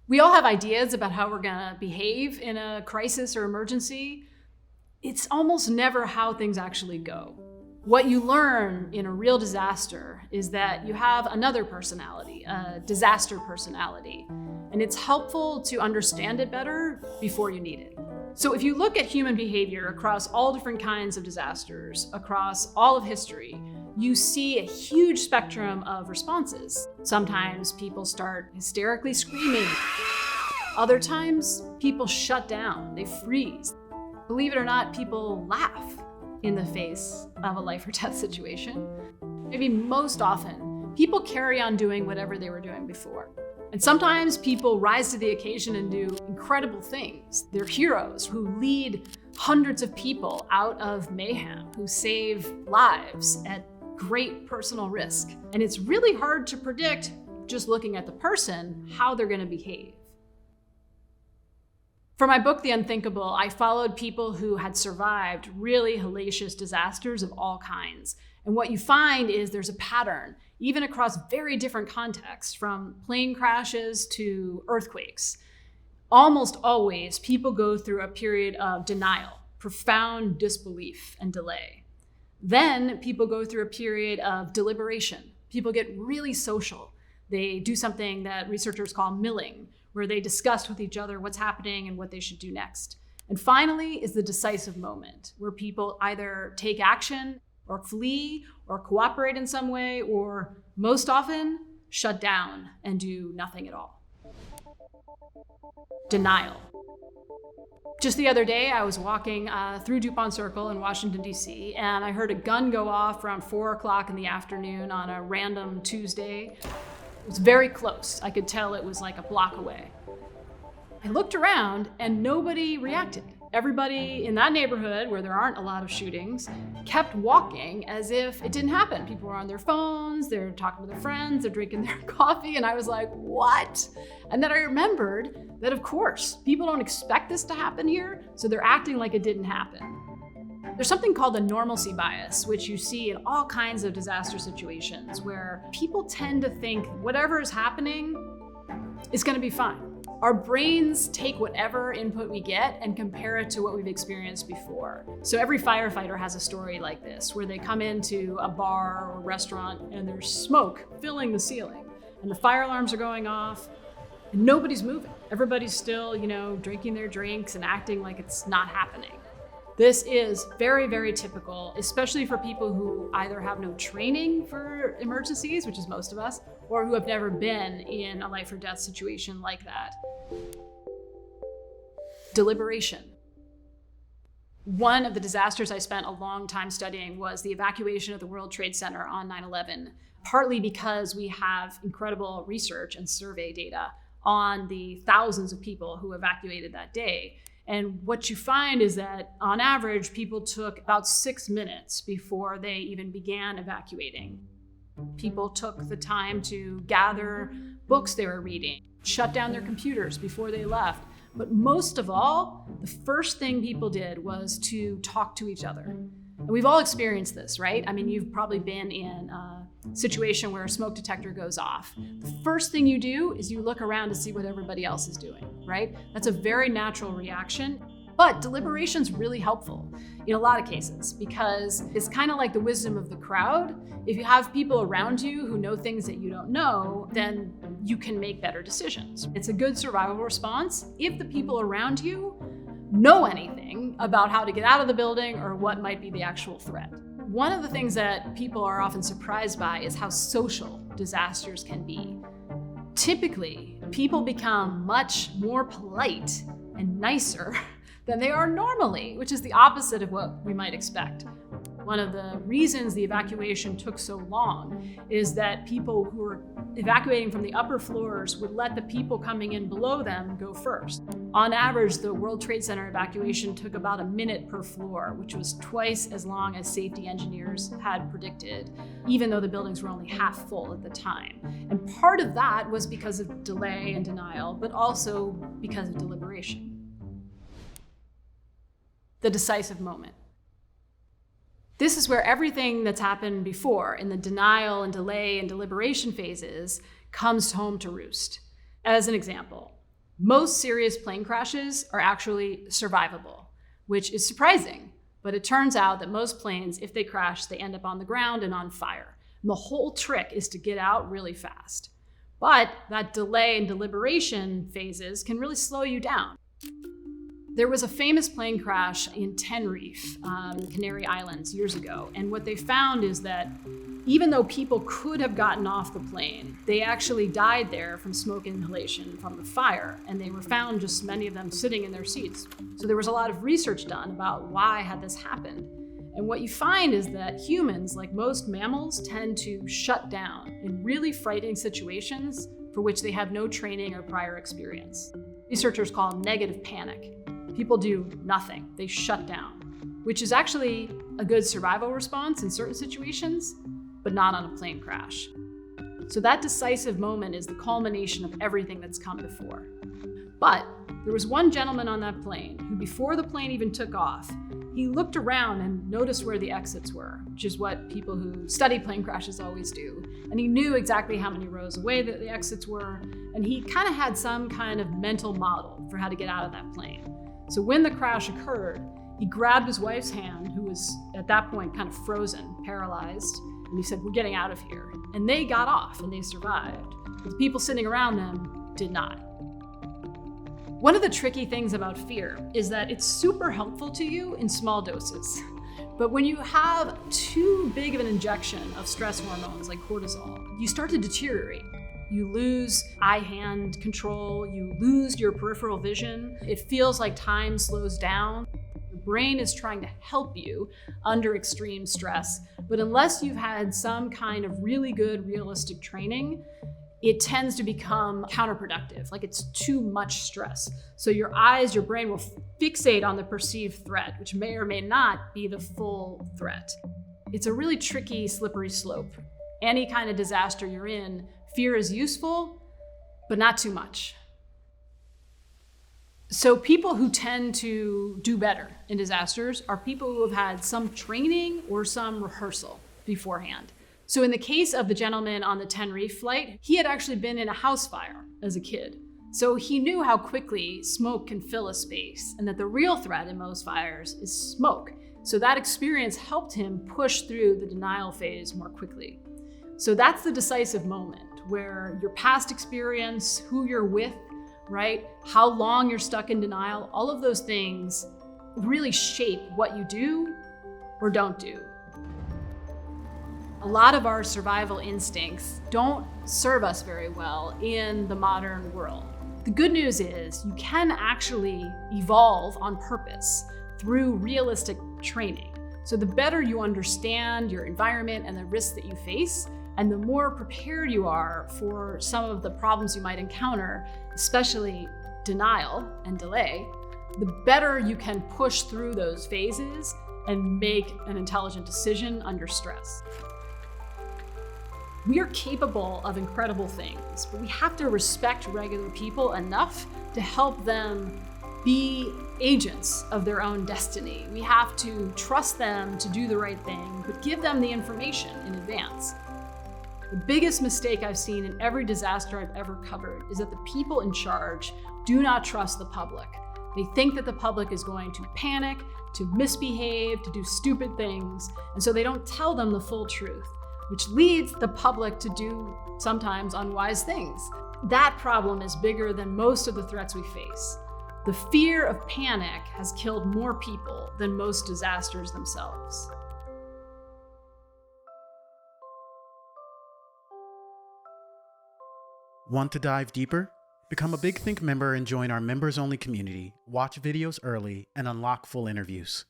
We all have ideas about how we're gonna behave in a crisis or emergency. It's almost never how things actually go. What you learn in a real disaster is that you have another personality, a disaster personality, and it's helpful to understand it better before you need it. So if you look at human behavior across all different kinds of disasters, across all of history, you see a huge spectrum of responses. Sometimes people start hysterically screaming. Other times, people shut down, they freeze. Believe it or not, people laugh in the face of a life or death situation. Maybe most often, people carry on doing whatever they were doing before. And sometimes people rise to the occasion and do incredible things. They're heroes who lead hundreds of people out of mayhem, who save lives at great personal risk. And it's really hard to predict, just looking at the person, how they're gonna behave. For my book, The Unthinkable, I followed people who had survived really hellacious disasters of all kinds. And what you find is there's a pattern, even across very different contexts, from plane crashes to earthquakes. Almost always, people go through a period of denial, profound disbelief and delay. Then people go through a period of deliberation. People get really social. They do something that researchers call milling, where they discuss with each other what's happening and what they should do next. And finally is the decisive moment, where people either take action or flee or cooperate in some way, or most often shut down and do nothing at all. Denial. Just the other day, I was walking through DuPont Circle in Washington, D.C., and I heard a gun go off around 4 o'clock in the afternoon on a random Tuesday. It was very close. I could tell it was like a block away. I looked around and nobody reacted. Everybody in that neighborhood, where there aren't a lot of shootings, kept walking as if it didn't happen. People were on their phones, they're talking to their friends, they're drinking their coffee, and I was like, what? And then I remembered that, of course, people don't expect this to happen here, so they're acting like it didn't happen. There's something called the normalcy bias, which you see in all kinds of disaster situations, where people tend to think whatever is happening is gonna be fine. Our brains take whatever input we get and compare it to what we've experienced before. So every firefighter has a story like this, where they come into a bar or restaurant and there's smoke filling the ceiling, and the fire alarms are going off, and nobody's moving. Everybody's still, drinking their drinks and acting like it's not happening. This is very, very typical, especially for people who either have no training for emergencies, which is most of us, or who have never been in a life or death situation like that. Deliberation. One of the disasters I spent a long time studying was the evacuation of the World Trade Center on 9/11, partly because we have incredible research and survey data on the thousands of people who evacuated that day. And what you find is that on average, people took about 6 minutes before they even began evacuating. People took the time to gather books they were reading, shut down their computers before they left. But most of all, the first thing people did was to talk to each other. And we've all experienced this, right? I mean, you've probably been in a situation where a smoke detector goes off. The first thing you do is you look around to see what everybody else is doing, right? That's a very natural reaction. But deliberation's really helpful in a lot of cases, because it's kind of like the wisdom of the crowd. If you have people around you who know things that you don't know, then you can make better decisions. It's a good survival response if the people around you know anything about how to get out of the building or what might be the actual threat. One of the things that people are often surprised by is how social disasters can be. Typically, people become much more polite and nicer than they are normally, which is the opposite of what we might expect. One of the reasons the evacuation took so long is that people who were evacuating from the upper floors would let the people coming in below them go first. On average, the World Trade Center evacuation took about a minute per floor, which was twice as long as safety engineers had predicted, even though the buildings were only half full at the time. And part of that was because of delay and denial, but also because of deliberation. The decisive moment. This is where everything that's happened before in the denial and delay and deliberation phases comes home to roost. As an example, Most serious plane crashes are actually survivable, which is surprising. But it turns out that most planes, if they crash, they end up on the ground and on fire. And the whole trick is to get out really fast. But that delay and deliberation phases can really slow you down. There was a famous plane crash in Tenerife, the Canary Islands, years ago. And what they found is that even though people could have gotten off the plane, they actually died there from smoke inhalation from the fire. And they were found, just many of them, sitting in their seats. So there was a lot of research done about why had this happened. And what you find is that humans, like most mammals, tend to shut down in really frightening situations for which they have no training or prior experience. Researchers call them negative panic. People do nothing, they shut down, which is actually a good survival response in certain situations, but not on a plane crash. So that decisive moment is the culmination of everything that's come before. But there was one gentleman on that plane who, before the plane even took off, he looked around and noticed where the exits were, which is what people who study plane crashes always do. And he knew exactly how many rows away that the exits were, and he kind of had some kind of mental model for how to get out of that plane. So when the crash occurred, he grabbed his wife's hand, who was at that point kind of frozen, paralyzed, and he said, "We're getting out of here." And they got off and they survived. But the people sitting around them did not. One of the tricky things about fear is that it's super helpful to you in small doses. But when you have too big of an injection of stress hormones like cortisol, you start to deteriorate. You lose eye-hand control, you lose your peripheral vision. It feels like time slows down. Your brain is trying to help you under extreme stress, but unless you've had some kind of really good realistic training, it tends to become counterproductive, like it's too much stress. So your eyes, your brain will fixate on the perceived threat, which may or may not be the full threat. It's a really tricky, slippery slope. Any kind of disaster you're in, fear is useful, but not too much. So people who tend to do better in disasters are people who have had some training or some rehearsal beforehand. So in the case of the gentleman on the Tenerife flight, he had actually been in a house fire as a kid. So he knew how quickly smoke can fill a space and that the real threat in most fires is smoke. So that experience helped him push through the denial phase more quickly. So that's the decisive moment where your past experience, who you're with, right? How long you're stuck in denial, all of those things really shape what you do or don't do. A lot of our survival instincts don't serve us very well in the modern world. The good news is you can actually evolve on purpose through realistic training. So the better you understand your environment and the risks that you face, and the more prepared you are for some of the problems you might encounter, especially denial and delay, the better you can push through those phases and make an intelligent decision under stress. We are capable of incredible things, but we have to respect regular people enough to help them be agents of their own destiny. We have to trust them to do the right thing, but give them the information in advance. The biggest mistake I've seen in every disaster I've ever covered is that the people in charge do not trust the public. They think that the public is going to panic, to misbehave, to do stupid things, and so they don't tell them the full truth, which leads the public to do sometimes unwise things. That problem is bigger than most of the threats we face. The fear of panic has killed more people than most disasters themselves. Want to dive deeper? Become a Big Think member and join our members-only community, watch videos early, and unlock full interviews.